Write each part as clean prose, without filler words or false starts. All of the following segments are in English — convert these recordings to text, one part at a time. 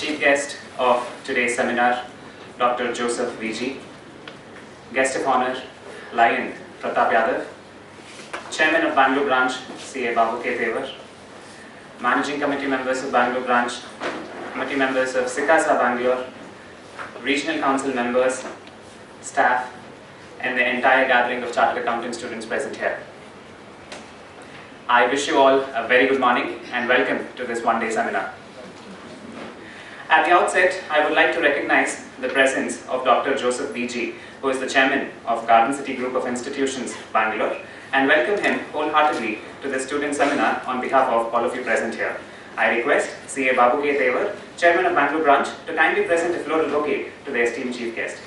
Chief guest of today's seminar, Dr. Joseph VG. Guest of honor, Lion Prathap Yadav. Chairman of Bangalore branch, CA Babu K. Tevar. Managing committee members of Bangalore branch, committee members of SICASA Bangalore, regional council members, staff, and the entire gathering of chartered accounting students present here. I wish you all a very good morning and welcome to this one-day seminar. At the outset, I would like to recognize the presence of Dr. Joseph VG, who is the chairman of Garden City Group of Institutions, Bangalore, and welcome him wholeheartedly to this student seminar on behalf of all of you present here. I request CA Babu K. Tevar, chairman of Bangalore branch, to kindly present a floral bouquet to the esteemed chief guest.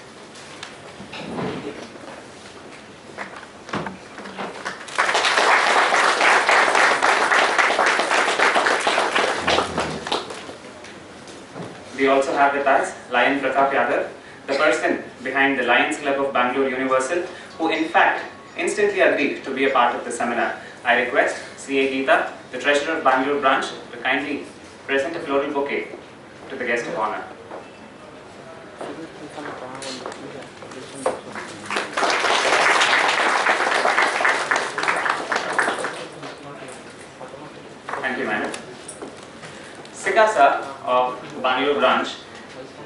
We also have with us Lion Prathap Yadav, the person behind the Lions Club of Bangalore Universal, who in fact instantly agreed to be a part of the seminar. I request CA Geeta, the treasurer of Bangalore branch, to kindly present a floral bouquet to the guest of honor. Thank you, madam. SICASA of Bangalore branch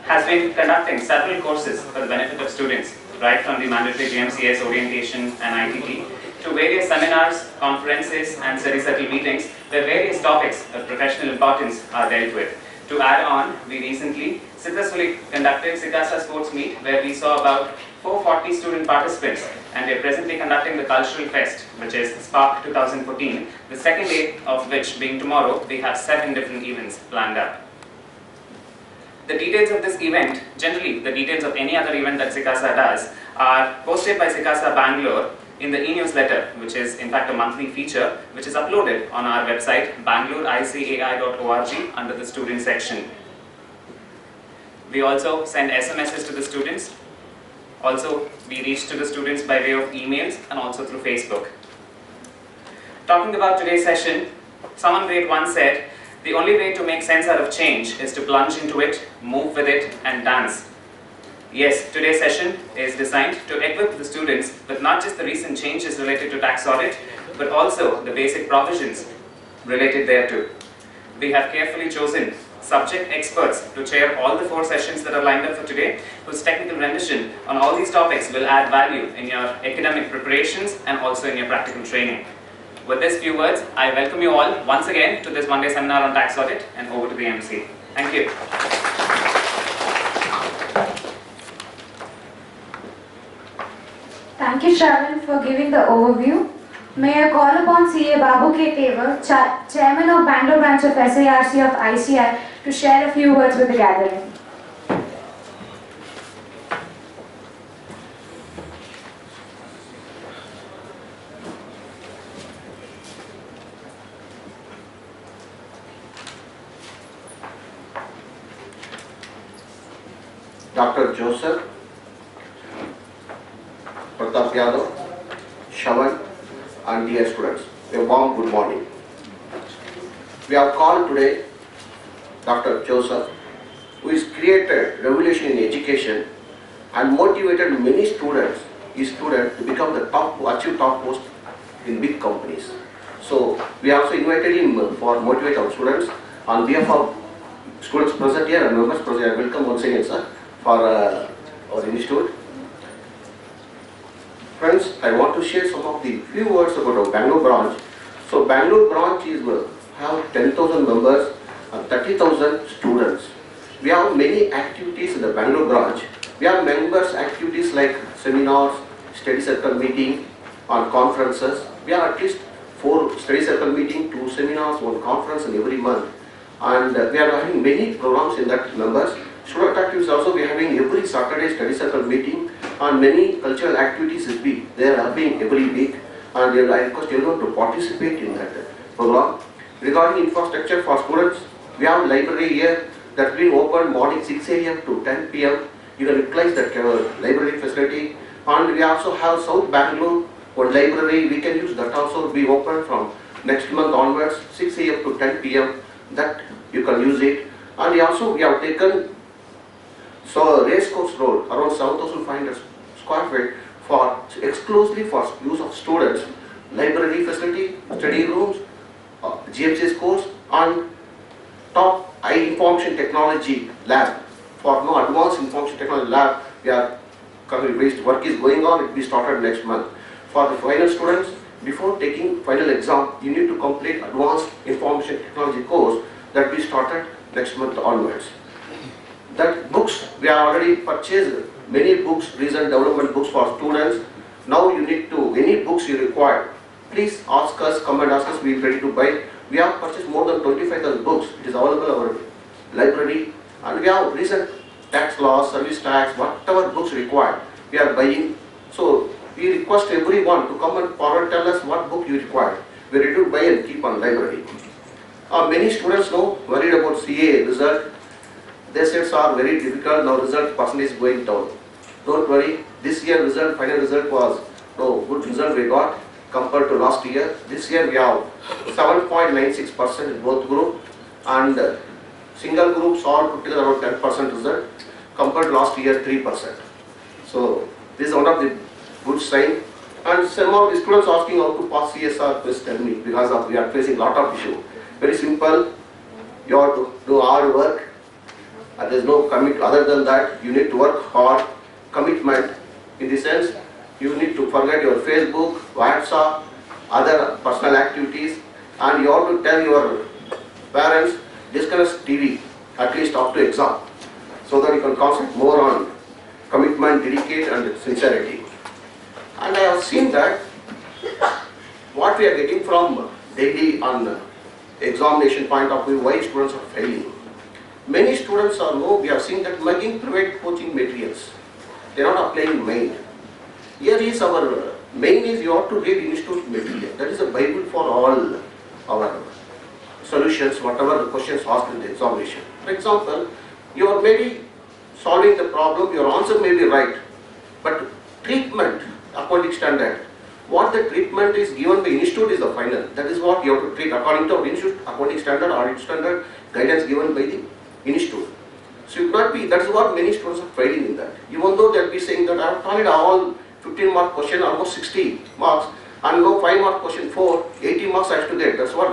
has been conducting several courses for the benefit of students, right from the mandatory GMCS orientation and ITT to various seminars, conferences and study circle meetings where various topics of professional importance are dealt with. To add on, we recently successfully conducted SICASA Sports Meet where we saw about 440 student participants, and we are presently conducting the Cultural Fest, which is Spark 2014, the second day of which being tomorrow. We have 7 different events planned up. The details of this event, generally the details of any other event that SICASA does, are posted by SICASA Bangalore in the e-newsletter, which is in fact a monthly feature, which is uploaded on our website bangaloreicai.org under the student section. We also send SMSs to the students. Also, we reach to the students by way of emails and also through Facebook. Talking about today's session, someone great once said, the only way to make sense out of change is to plunge into it, move with it and dance. Yes, today's session is designed to equip the students with not just the recent changes related to tax audit, but also the basic provisions related thereto. We have carefully chosen subject experts to chair all the 4 sessions that are lined up for today, whose technical rendition on all these topics will add value in your academic preparations and also in your practical training. With these few words, I welcome you all once again to this one-day seminar on tax audit, and over to the MC. Thank you. Thank you, Shravan, for giving the overview. May I call upon CA Babu K. Tevar, Chairman of Bangalore branch of SIRC of ICI, to share a few words with the gathering. Dr. Joseph, Prathap Yadav, Shravan, and dear students, a warm good morning. We have called today Dr. Joseph, who has created revolution in education and motivated many students, his students, to become the top, to achieve top post in big companies. So we also invited him for motivate our students. On behalf of students present here and members present here, welcome once again, sir, for our institute. Friends, I want to share some of the few words about our Bangalore branch. So Bangalore branch is have 10,000 members and 30,000 students. We have many activities in the Bangalore branch. We have members activities like seminars, study circle meeting, on conferences. We have at least 4 study circle meeting, 2 seminars, 1 conference in every month. And we are having many programs in that members. Student activities also we are having every Saturday study circle meeting, and many cultural activities will be there happening every week, and I request everyone to participate in that program. Regarding infrastructure for students, we have library here that will be open morning 6 AM to 10 PM. You can utilize that library facility, and we also have South Bangalore one library. We can use that also will be open from next month onwards 6 AM to 10 PM. That you can use it. And we have taken race course road around 7,500 square feet for exclusively for use of students, library facility, study rooms, GMCS course, and top high information technology lab. For no advanced information technology lab, work is going on. It will be started next month. For the final students, before taking final exam, you need to complete advanced information technology course that will be started next month onwards. That books, we have already purchased many books, recent development books for students. Now you need to, any books you require, please ask us, come and ask us, we are ready to buy. We have purchased more than 25,000 books. It is available in our library, and we have recent tax laws, service tax, whatever books required, we are buying. So we request everyone to come and forward, tell us what book you require. We are ready to buy and keep on library. Many students know worried about CA result. They said are very difficult, now result percentage is going down. Don't worry, this year result, final result was good result we got compared to last year. This year we have 7.96% in both group, and single groups all put together around 10% result compared to last year 3%. So this is one of the good sign. And some of the students asking how to pass CSR, please tell me, because we are facing lot of issue. Very simple, you have to do hard work. And there is no commit other than that. You need to work hard, commitment in the sense you need to forget your Facebook, WhatsApp, other personal activities, and you have to tell your parents disconnect TV at least up to exam, so that you can concentrate more on commitment, dedicate and sincerity. And I have seen that what we are getting from daily on examination point of view, why students are failing. Many students we have seen that making private coaching materials. They are not applying mind. Here is our main is you have to read institute material. That is a Bible for all our solutions, whatever the questions asked in the examination. For example, you are maybe solving the problem, your answer may be right, but treatment, accounting standard, what the treatment is given by institute is the final. That is what you have to treat according to our institute, accounting standard, audit standard, guidance given by the institute. So it not be, that is what many students are failing in that. Even though they will be saying that I have tried all 15 mark question, almost 60 marks, and no 5 mark question 4, 80 marks I have to get. That's what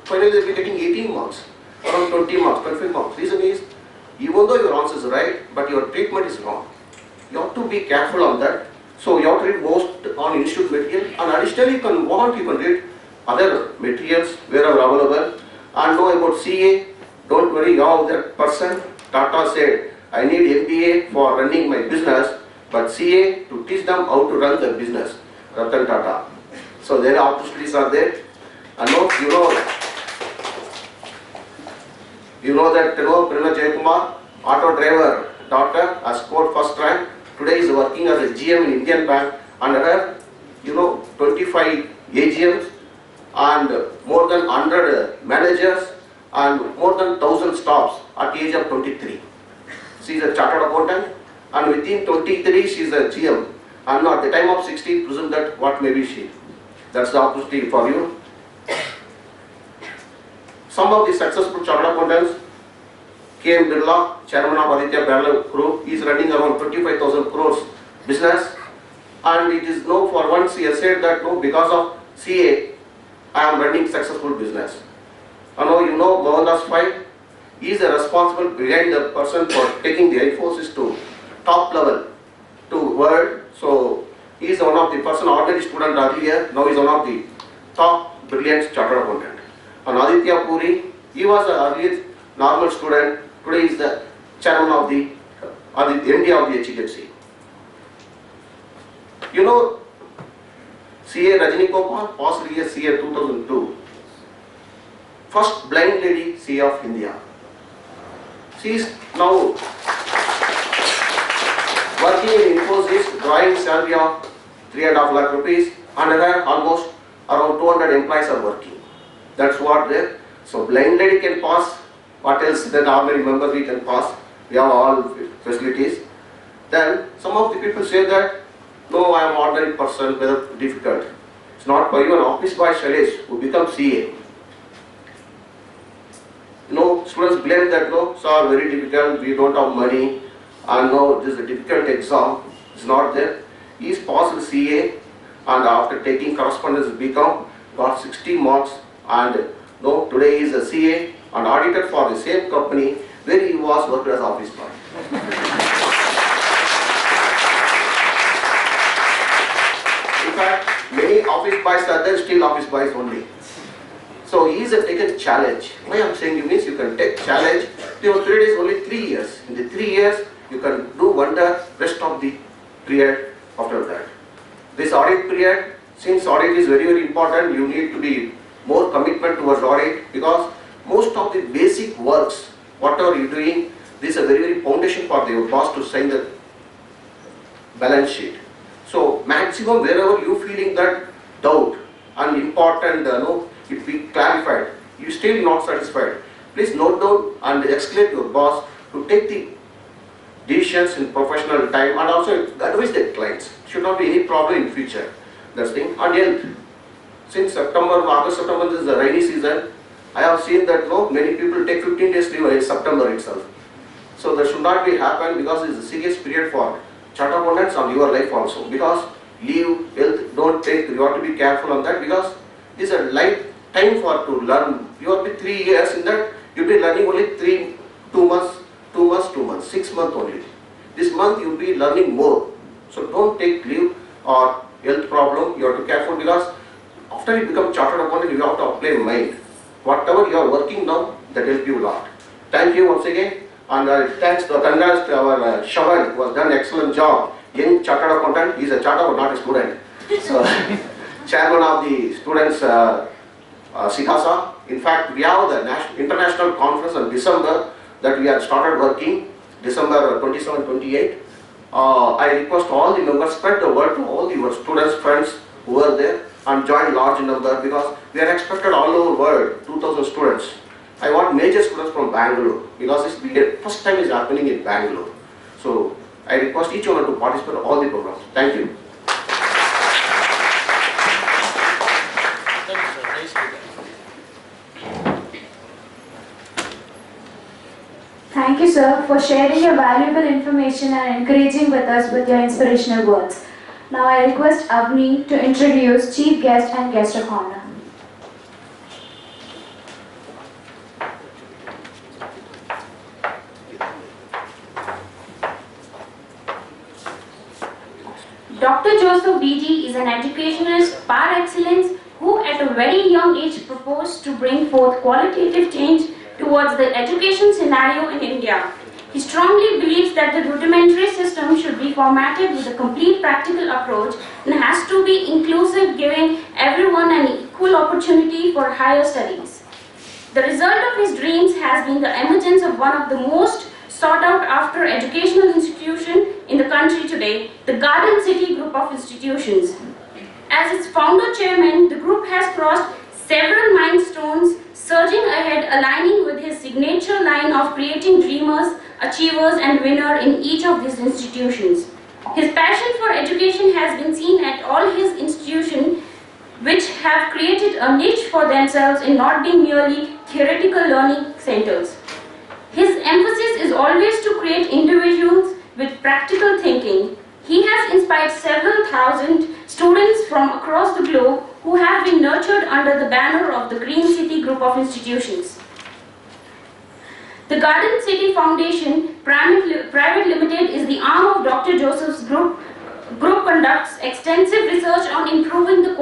finally they will be getting 18 marks, around 20 marks, 25 marks. Reason is, even though your answer is right, but your treatment is wrong. You have to be careful on that. So you have to read most on institute material, and additionally you can read other materials wherever available, and know about CA. Don't worry, you have that person. Tata said, I need MBA for running my business, but CA to teach them how to run the business. Ratan Tata. So their opportunities are there. And you know that Prima Jayakumar, auto driver daughter, has scored first rank. Today is working as a GM in Indian Bank, and her 25 AGMs and more than 100 managers and more than 1,000 stops at the age of 23. She is a chartered accountant, and within 23 she is a GM, and at the time of 60, presume that what may be she. That's the opportunity for you. Some of the successful chartered accountants, K.M. Birla, chairman of Aditya Bangalore Group, is running around 25,000 crores business, and it is for once he has said that because of CA, I am running successful business. And now Mohandas Pai, he is responsible behind the person for taking the Infosys to top level to world. So he is one of the person, ordinary student earlier, now he is one of the top brilliant chartered accountant. And Aditya Puri, he was the earlier normal student, today is the chairman of the MD of the HDFC. CA Rajini Gopal passed the CA 2002. First blind lady CA of India. She is now working in Infosys, drawing salary of 3.5 lakh rupees, and her almost around 200 employees are working. That's what there. So blind lady can pass. What else that how many members we can pass? We have all facilities. Then some of the people say that no, I am ordinary person, whether difficult. It's not for you, an office boy Shailesh who becomes CA. students blame that, no, sir, very difficult, we don't have money, and no, this is a difficult exam. It's not there. He's passed CA, and after taking correspondence BCom, got 60 marks, and no, today he is a CA and auditor for the same company where he was worked as office boy. In fact, many office boys are there, still office boys only. So he is a taken challenge. Why I am saying you means you can take challenge. Your period is only 3 years. In the 3 years, you can do wonder rest of the period after that. This audit period, since audit is very, very important, you need to be more commitment towards audit, because most of the basic works, whatever you are doing, this is a very, very foundation for your boss to sign the balance sheet. So maximum wherever you feeling that doubt and important, it be clarified, you still not satisfied, please note down and escalate your boss to take the decisions in professional time, and also advise the clients. Should not be any problem in future. That's thing. And health. Since September, August, September, this is the rainy season. I have seen that many people take 15 days leave in September itself. So that should not be happen, because it's a serious period for chartered accountants on your life also. Because leave, health, don't take. You have to be careful on that, because this is a lifetime for to learn. You have to be 3 years in that. You'll be learning only 2 months, 6 months only. This month you'll be learning more. So don't take leave or health problem. You have to be careful, because after you become chartered accountant, you have to apply mind. Whatever you are working now, that help you a lot. Thank you once again, and congrats to our Shavan, who has done excellent job. Young chartered accountant, he is a chartered, not a student. So, chairman of the students, Sikasa. In fact, we have the international conference in December that we have started working, December 27-28. I request all the members spread the word to all your students, friends who are there, and join large number, because we are expected all over the world, 2,000 students. I want major students from Bangalore, because this first time is happening in Bangalore. So I request each one to participate in all the programs. Thank you. Thank you, sir, for sharing your valuable information and encouraging with us with your inspirational words. Now I request Avni to introduce Chief Guest and Guest of Honor. Dr. Joseph BG is an educationist par excellence who at a very young age proposed to bring forth qualitative change towards the education scenario in India. He strongly believes that the rudimentary system should be formatted with a complete practical approach and has to be inclusive, giving everyone an equal opportunity for higher studies. The result of his dreams has been the emergence of one of the most sought out after educational institution in the country today, the Garden City Group of Institutions. As its founder chairman, the group has crossed several milestones, surging ahead, aligning with his signature line of creating dreamers, achievers and winners in each of these institutions. His passion for education has been seen at all his institutions, which have created a niche for themselves in not being merely theoretical learning centers. His emphasis is always to create individuals with practical thinking. He has inspired several thousand students from across the globe who have been nurtured under the banner of the Green City Group of Institutions. The Garden City Foundation Private Limited is the arm of Dr. Joseph's group. Group conducts extensive research on improving the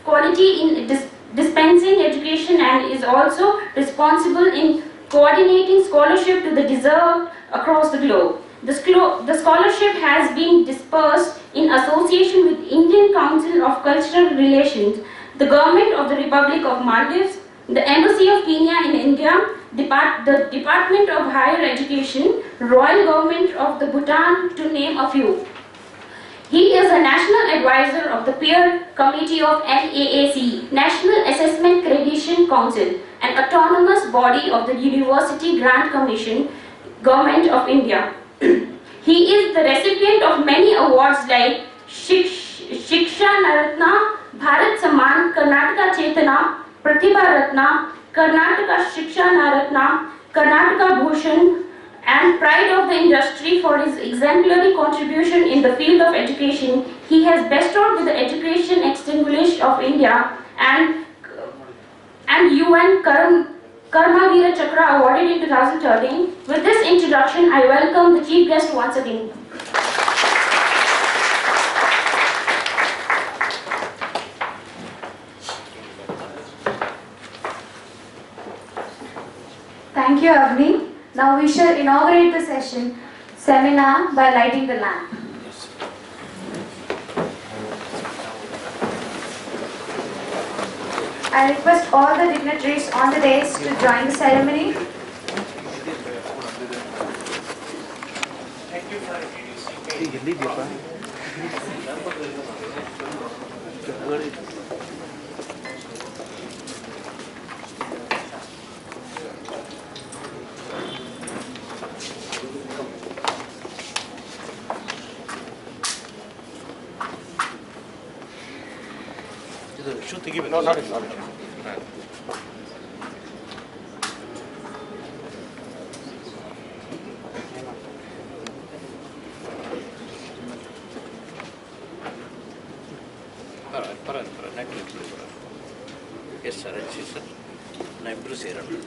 quality in dispensing education and is also responsible in coordinating scholarship to the deserved across the globe. The scholarship has been dispersed in association with Indian Council of Cultural Relations, the Government of the Republic of Maldives, the Embassy of Kenya in India, the Department of Higher Education, Royal Government of the Bhutan, to name a few. He is a national advisor of the Peer Committee of NAAC, National Assessment Accreditation Council, an autonomous body of the University Grant Commission, Government of India. He is the recipient of many awards like Shiksha Naratna, Bharat Samman, Karnataka Chetana, Pratibha Ratna, Karnataka Shiksha Naratna, Karnataka Bhushan, and pride of the industry for his exemplary contribution in the field of education. He has bestowed with the Education Extinguished of India and UN Karmavira Chakra awarded in 2013. With this introduction, I welcome the chief guest once again. Thank you, Avni. Now we shall inaugurate the seminar by lighting the lamp. I request all the dignitaries on the dais to join the ceremony. No, not it. Yes, sir. Yes, sir. I am proceeding.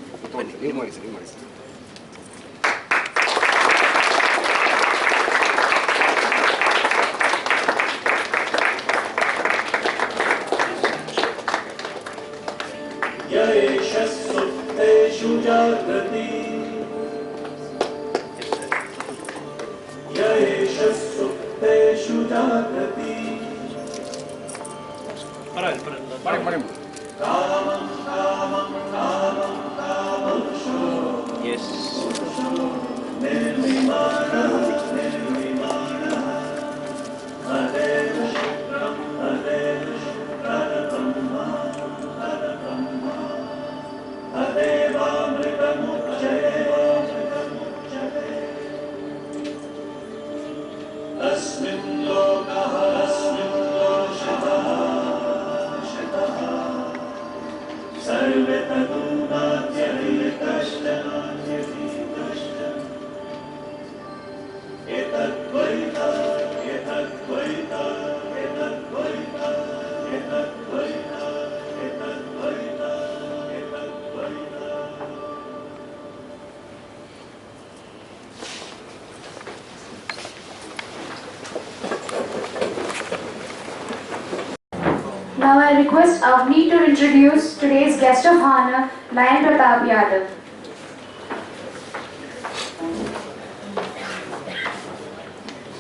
Now I request Avni to introduce today's guest of honor, Lion Prathap Yadav.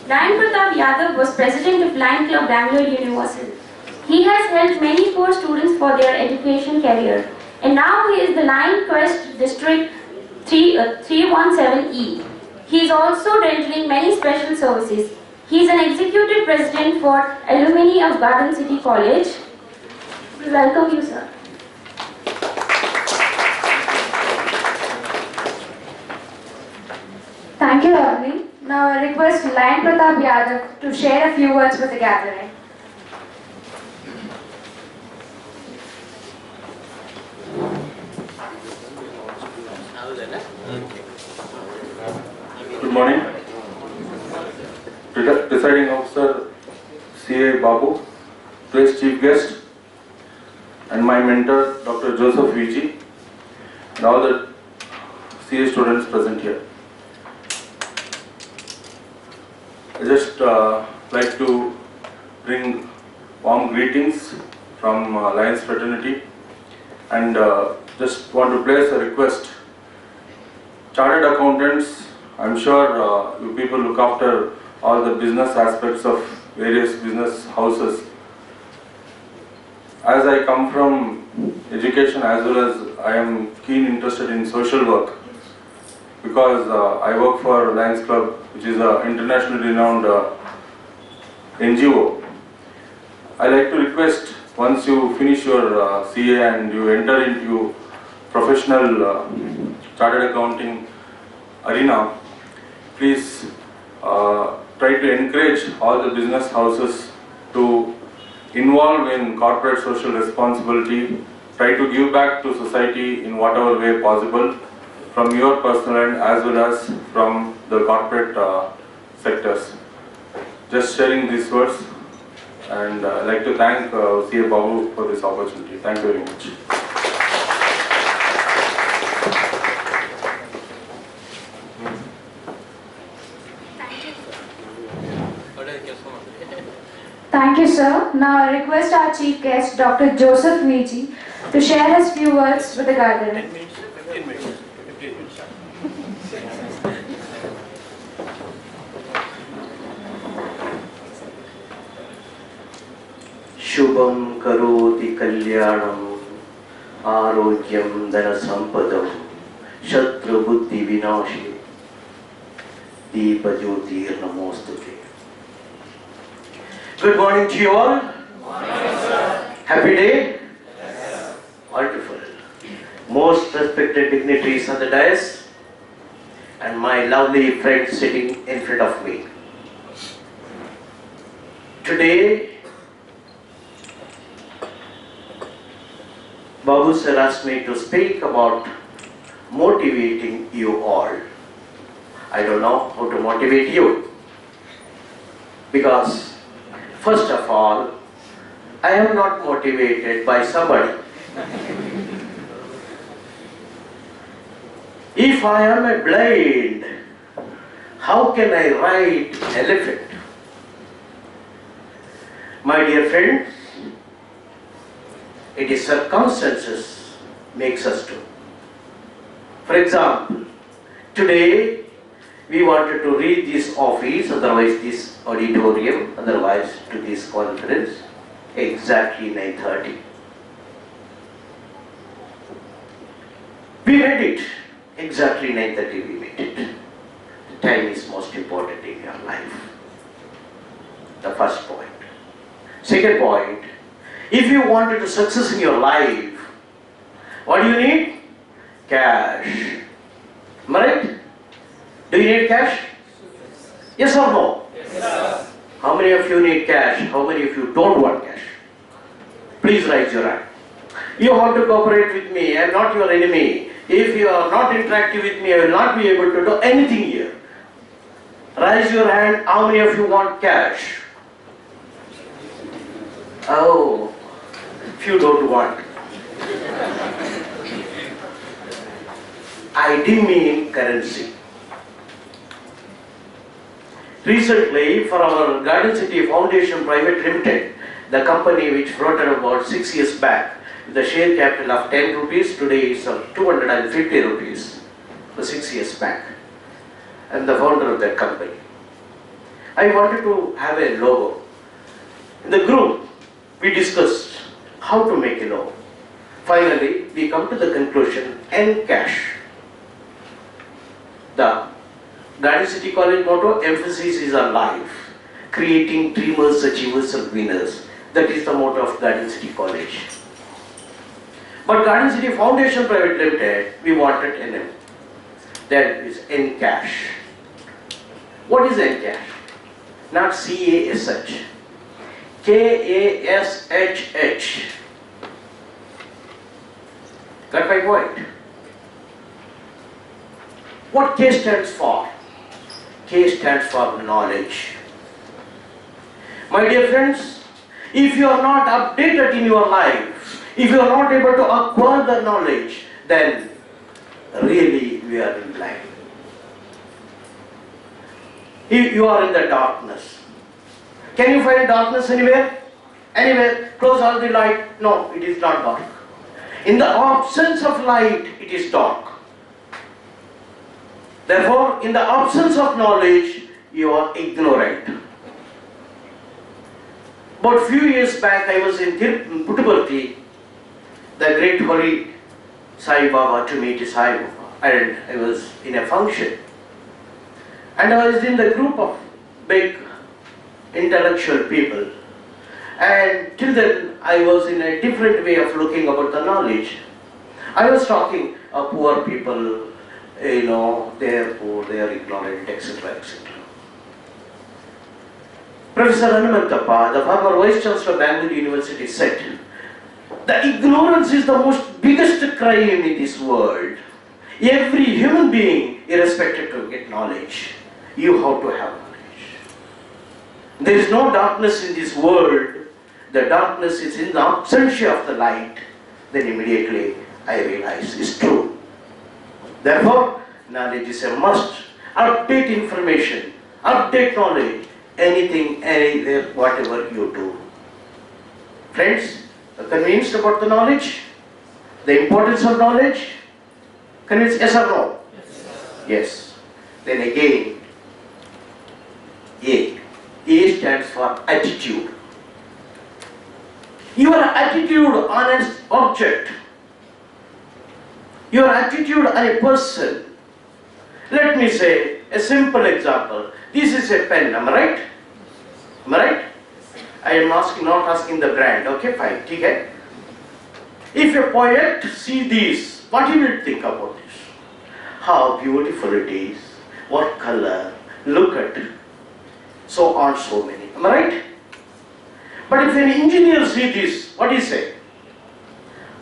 Lion Prathap Yadav was president of Lion Club Bangalore University. He has helped many poor students for their education career, and now he is the Lion Quest District 317E. He is also rendering many special services. He is an executive president for alumni of Garden City College. We welcome you, sir. Thank you, Avni. Now I request Lion Prathap Yadav to share a few words with the gathering. Good morning. Presiding officer C.A. Babu, today's chief guest, and my mentor Dr. Joseph V.G. and all the CA students present here. I just like to bring warm greetings from Lions fraternity, and just want to place a request. Chartered accountants, I'm sure you people look after all the business aspects of various business houses. As I come from education as well as I am keen interested in social work, because I work for Lions Club, which is an internationally renowned NGO. I like to request, once you finish your CA and you enter into professional chartered accounting arena, please try to encourage all the business houses to involve in corporate social responsibility, try to give back to society in whatever way possible from your personal end as well as from the corporate sectors. Just sharing these words, and I'd like to thank C.A. Babu for this opportunity. Thank you very much. Thank you, sir. Now I request our chief guest, Dr. Joseph VG, to share his few words with the gathering. 15 minutes. 15 minutes. Shubham karoti kalyanam arogyam dana sampadam shatru buddhi vinashi deepa jyotir namostute. Good morning to you all. Happy day? Yes. Wonderful. Most respected dignitaries on the dais and my lovely friend sitting in front of me. Today, Babu sir asked me to speak about motivating you all. I don't know how to motivate you, because first of all, I am not motivated by somebody. If I am a blind, how can I ride elephant? My dear friends, it is circumstances makes us do. For example, today we wanted to reach this office, otherwise this auditorium, otherwise to this conference, exactly 9:30. We made it, exactly 9:30 we made it. The time is most important in your life. The first point. Second point, if you wanted to success in your life, what do you need? Cash. Am I right? Do you need cash? Yes or no? Yes. How many of you need cash? How many of you don't want cash? Please raise your hand. You want to cooperate with me. I am not your enemy. If you are not interactive with me, I will not be able to do anything here. Raise your hand. How many of you want cash? Oh, few don't want. I didn't mean currency. Recently, for our Garden City Foundation Private Limited, the company which floated about 6 years back, with a share capital of 10 rupees, today is 250 rupees, for 6 years back. I am the founder of that company. I wanted to have a logo. In the group, we discussed how to make a logo. Finally, we come to the conclusion, Encash. The Garden City College motto, emphasis is on life, creating dreamers, achievers and winners. That is the motto of Garden City College. But Garden City Foundation Private Limited, we wanted NM. That is Encash. What is Encash? Not C-A-S-H. K-A-S-H-H. Got my point? What K stands for? K stands for knowledge. My dear friends, if you are not updated in your life, if you are not able to acquire the knowledge, then really we are in blind. If you are in the darkness, can you find darkness anywhere? Anywhere? Close all the light? No, it is not dark. In the absence of light, it is dark. Therefore, in the absence of knowledge, you are ignorant. About few years back, I was in Puttaparthi, the great holy Sai Baba to meet Sai Baba, and I was in a function. And I was in the group of big intellectual people. And till then, I was in a different way of looking about the knowledge. I was talking of poor people, they are poor, they are ignorant, etc., etc. Professor Hanumanthappa, the former Vice Chancellor of Bangalore University, said, the ignorance is the most biggest crime in this world. Every human being, irrespective to get knowledge, you have to have knowledge. There is no darkness in this world. The darkness is in the absence of the light. Then immediately I realize it's true. Therefore, knowledge is a must. Update information, update knowledge, anything, anywhere, whatever you do. Friends, are convinced about the knowledge? The importance of knowledge? Convinced, yes or no? Yes. Then again, A. A stands for attitude. Your attitude on an object, your attitude on a person. Let me say a simple example. This is a pen, am I right? Am I right? I am not asking the brand, okay, fine, okay? If a poet see this, what he will think about this? How beautiful it is, what color, look at it, so on, so many, am I right? But if an engineer see this, what do you say?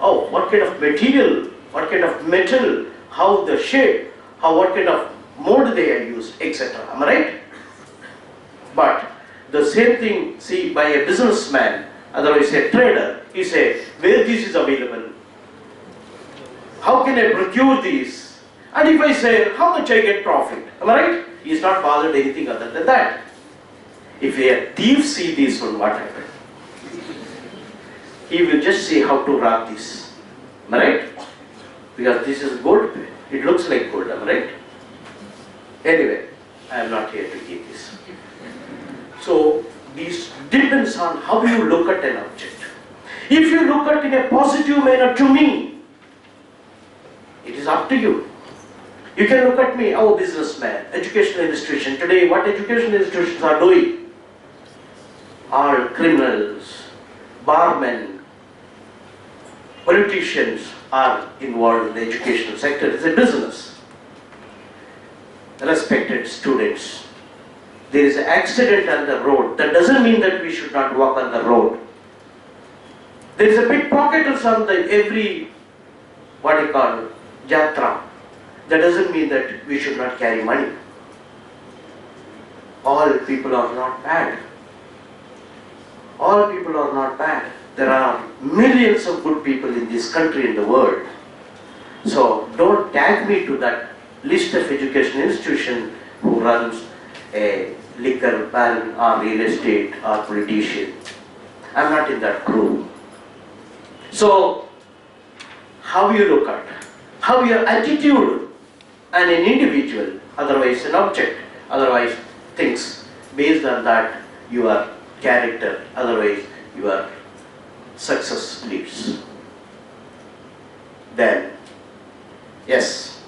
Oh, what kind of material, what kind of metal, how the shape, what kind of mold they are used, etc. Am I right? But the same thing, see, by a businessman, otherwise a trader, he say, where this is available? How can I procure this? And if I say, how much I get profit? Am I right? He is not bothered anything other than that. If a thief see this one, what happens? He will just see how to rob this. Am I right? Because this is gold. It looks like gold, am I right? Anyway, I am not here to give this. So, this depends on how you look at an object. If you look at it in a positive manner to me, it is up to you. You can look at me, oh, businessman, educational institution. Today, what educational institutions are doing? All criminals, barmen, politicians are involved in the educational sector. It's a business. Respected students. There is an accident on the road. That doesn't mean that we should not walk on the road. There is a pickpocketers on every, what you call, jatra. That doesn't mean that we should not carry money. All people are not bad. All people are not bad. There are millions of good people in this country, in the world. So don't tag me to that list of education institution who runs a liquor ban or real estate or politician. I'm not in that group. So how you look at, how your attitude and an individual, otherwise an object, otherwise things, based on that your character, otherwise your success leads. Then, yes.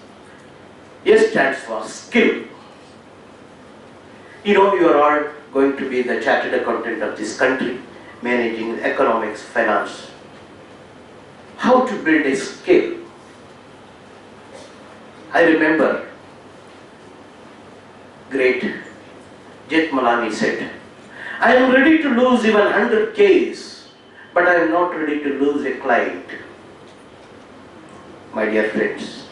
S stands for skill. You know, you are all going to be the chartered accountant of this country, managing economics, finance. How to build a skill? I remember great Jetmalani said, I am ready to lose even 100 Ks, but I am not ready to lose a client. My dear friends,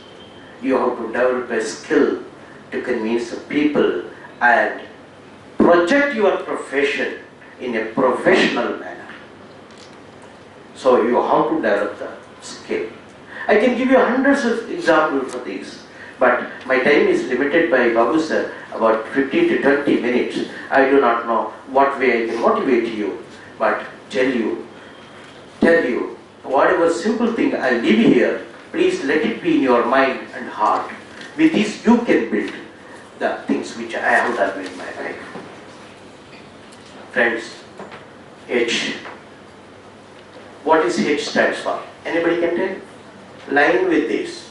you have to develop a skill to convince the people and project your profession in a professional manner. So you have to develop the skill. I can give you hundreds of examples for this, but my time is limited by Babu sir, about 15 to 20 minutes. I do not know what way I can motivate you, but tell you, whatever simple thing I leave here, please let it be in your mind and heart. With this you can build the things which I have done in my life. Friends, H. What is H stands for? Anybody can tell? Line with this.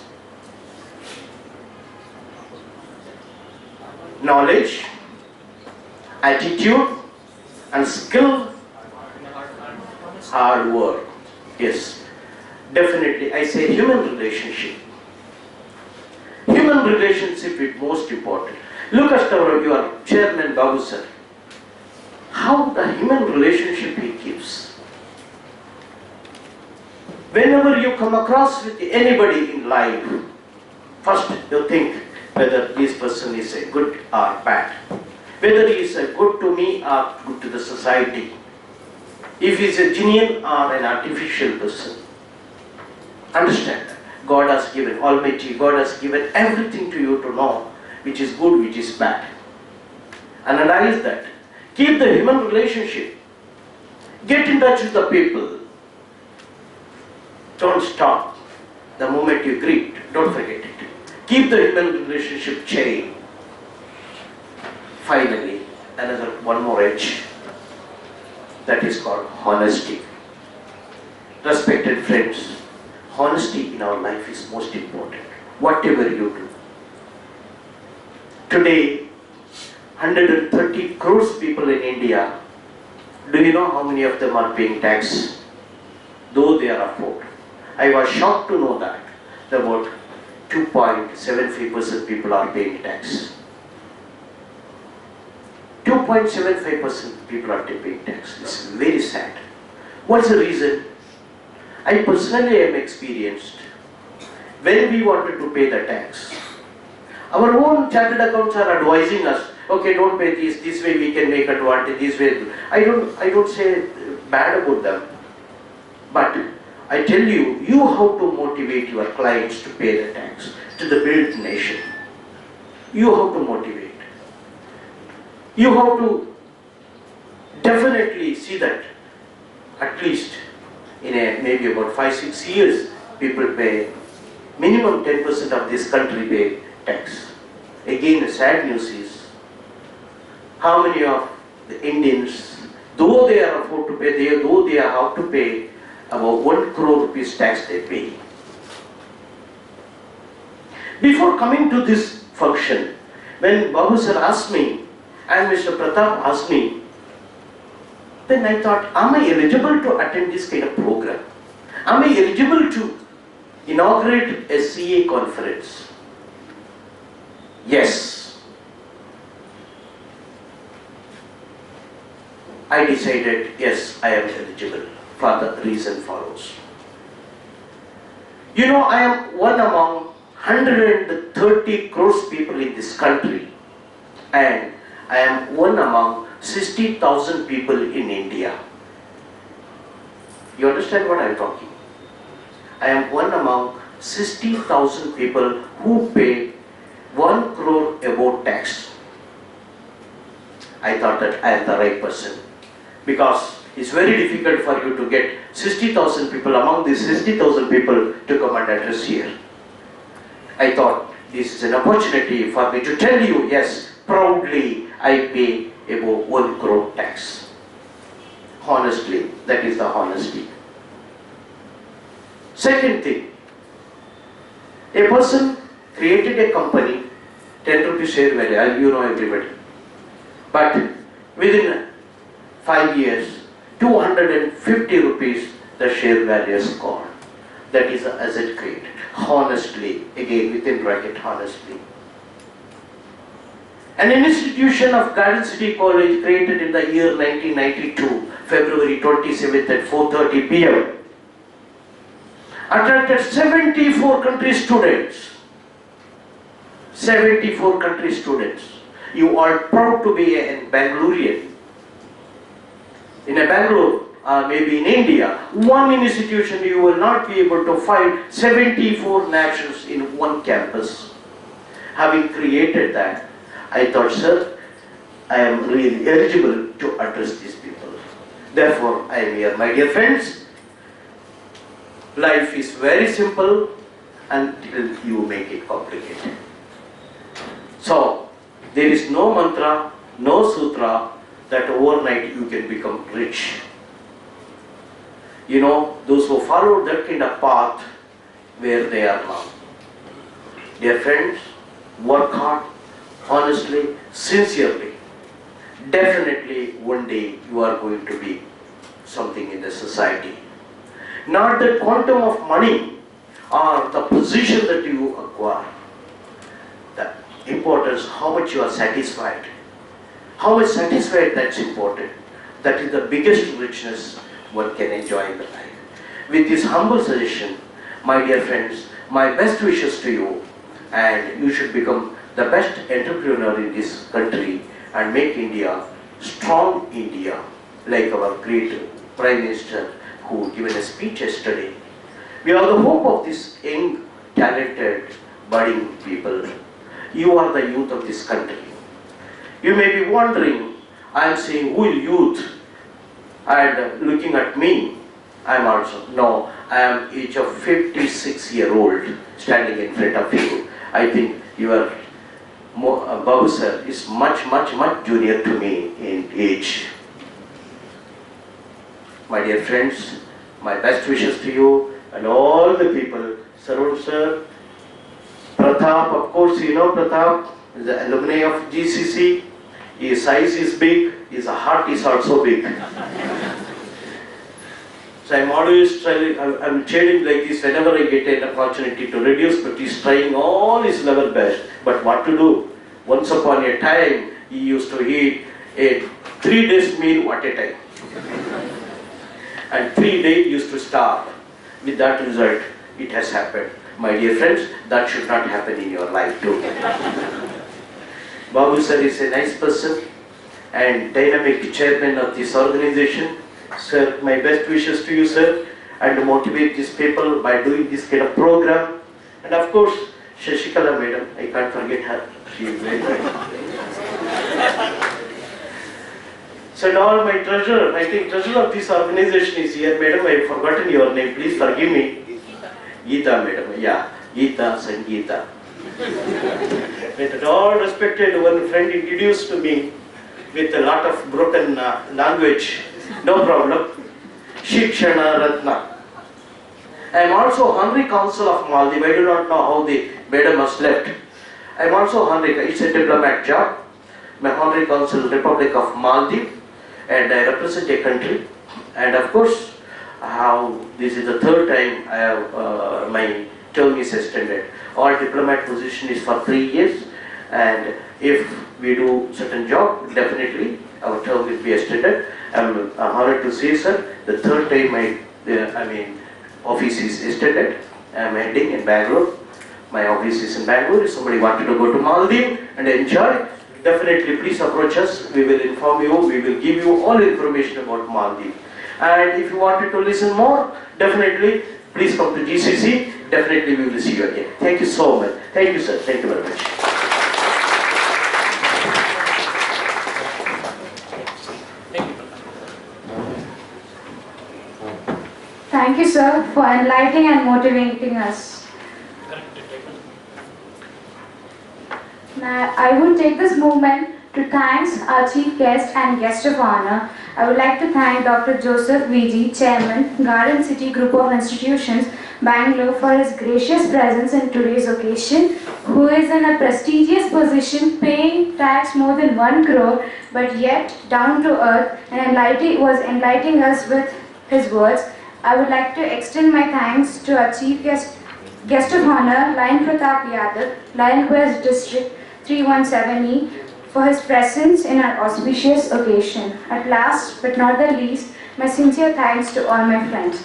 Knowledge, attitude and skill, hard work. Yes, definitely I say human relationship. Human relationship is most important. Look at your chairman Babu sir. How the human relationship he keeps. Whenever you come across with anybody in life, First, you think whether this person is a good or bad. Whether he is a good to me or good to the society. If he is a genuine or an artificial person. Understand that. God has given, Almighty God has given everything to you to know which is good, which is bad. Analyze that. Keep the human relationship. Get in touch with the people. Don't stop. The moment you greet, don't forget it. Keep the human relationship chain. Finally, one more edge. That is called honesty. Respected friends, honesty in our life is most important. Whatever you do. Today, 130 crores people in India, do you know how many of them are paying tax? Though they are afford. I was shocked to know that about 2.75% people are paying tax. 2.75% people are paying tax. It's very sad. What's the reason? I personally am experienced. When we wanted to pay the tax, our own chartered accounts are advising us, okay, don't pay this way we can make advantage, this way. I don't say bad about them. But I tell you, you have to motivate your clients to pay the tax to the built nation. You have to motivate. You have to definitely see that at least in maybe about 5-6 years, people pay minimum 10% of this country pay tax. Again, the sad news is how many of the Indians, though they are afford to pay, though they have to pay about 1 crore rupees tax they pay. Before coming to this function, when Babu sir asked me and Mr. Prathap asked me, then I thought, am I eligible to attend this kind of program? Am I eligible to inaugurate a CA conference? Yes. I decided, yes, I am eligible. For the reason follows. You know, I am one among 130 crores people in this country, and I am one among 60,000 people in India. You understand what I am talking? I am one among 60,000 people who pay 1 crore above tax. I thought that I am the right person, because it's very difficult for you to get 60,000 people, among these 60,000 people, to come and address here. I thought this is an opportunity for me to tell you, yes, proudly I pay above 1 crore tax. Honestly, that is the honesty. Second thing, a person created a company, 10 rupees share value, you know everybody. But within 5 years, 250 rupees the share value is gone. That is the asset created. Honestly, again within bracket, honestly. An institution of Garden City College created in the year 1992, February 27th at 4:30 p.m. attracted 74 country students. 74 country students. You are proud to be a Bangalorean. In a Bangalore, maybe in India, one institution you will not be able to find 74 nations in one campus. Having created that, I thought, sir, I am really eligible to address these people. Therefore, I am here. My dear friends, life is very simple until you make it complicated. So, there is no mantra, no sutra that overnight you can become rich. You know, those who follow that kind of path, where they are now. Dear friends, work hard, honestly, sincerely. Definitely one day you are going to be something in the society. Not the quantum of money or the position that you acquire. The importance, how much you are satisfied. How much satisfied, that's important. That is the biggest richness one can enjoy in the life. With this humble suggestion, my dear friends, my best wishes to you, and you should become the best entrepreneur in this country and make India strong India, like our great Prime Minister who given a speech yesterday. We are the hope of this young, talented, budding people. You are the youth of this country. You may be wondering, I am saying, who is youth? And looking at me, I am also, no, I am age of 56-year-old standing in front of you. I think your Babu sir is much junior to me in age. My dear friends, my best wishes to you and all the people. Sarod sir, Prathap, of course you know Prathap, is the alumni of GCC. His size is big, his heart is also big. So I'm always trying, I'm shading like this whenever I get an opportunity to reduce, but he's trying all his level best. But what to do? Once upon a time, he used to eat a 3 days meal at a time. And 3 days used to starve. With that result, it has happened. My dear friends, that should not happen in your life too. Babu sir is a nice person and dynamic chairman of this organization. Sir, my best wishes to you, sir, and to motivate these people by doing this kind of program. And of course, Shashikala madam, I can't forget her. She is very good. So now my treasurer, I think treasurer of this organization is here. Madam, I have forgotten your name. Please forgive me. Geeta madam, yeah. Geeta Sangeeta. With all respected, one friend introduced to me with a lot of broken language. No problem. Shikshana Ratna. I am also Honorary Council of Maldives. I do not know how the madam has left. I am also Honorary, it's a diplomat job. My Honorary Council, Republic of Maldives, and I represent a country. And of course, how this is the third time I have my term is extended. All diplomat position is for 3 years, and if we do certain job, definitely our term will be extended. I am honored to say, sir, the third time my office is extended. I am heading in Bangalore. My office is in Bangalore. If somebody wanted to go to Maldives and enjoy, definitely please approach us. We will inform you. We will give you all information about Maldives. And if you wanted to listen more, definitely please come to GCC. Definitely we will see you again. Thank you so much. Thank you, sir. Thank you very much. Thank you, sir, for enlightening and motivating us. Now, I would take this moment to thank our chief guest and guest of honor. I would like to thank Dr. Joseph VG, Chairman, Garden City Group of Institutions, Bangalore, for his gracious presence in today's occasion, who is in a prestigious position, paying tax more than 1 crore, but yet down to earth and was enlightening us with his words. I would like to extend my thanks to our chief guest of honor, Lion Prathap Yadav, Lion Quest District 317E, for his presence in our auspicious occasion. At last, but not the least, my sincere thanks to all my friends.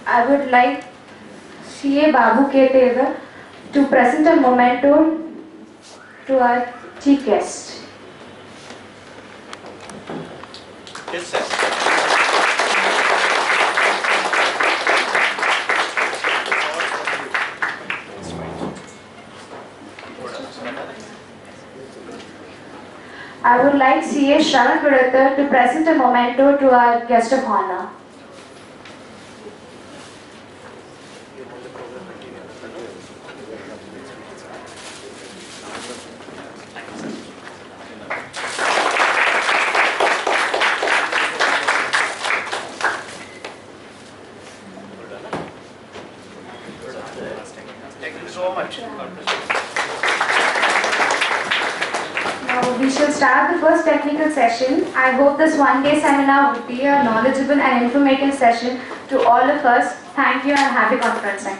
I would like C.A. Babu K. to present a memento to our chief guest. Yes, sir. I would like C.A. Shravan Puratar to present a memento to our guest of honor. Thank you so much. Now we shall start the first technical session. I hope this one-day seminar would be a knowledgeable and informative session to all of us. Thank you and happy conferencing.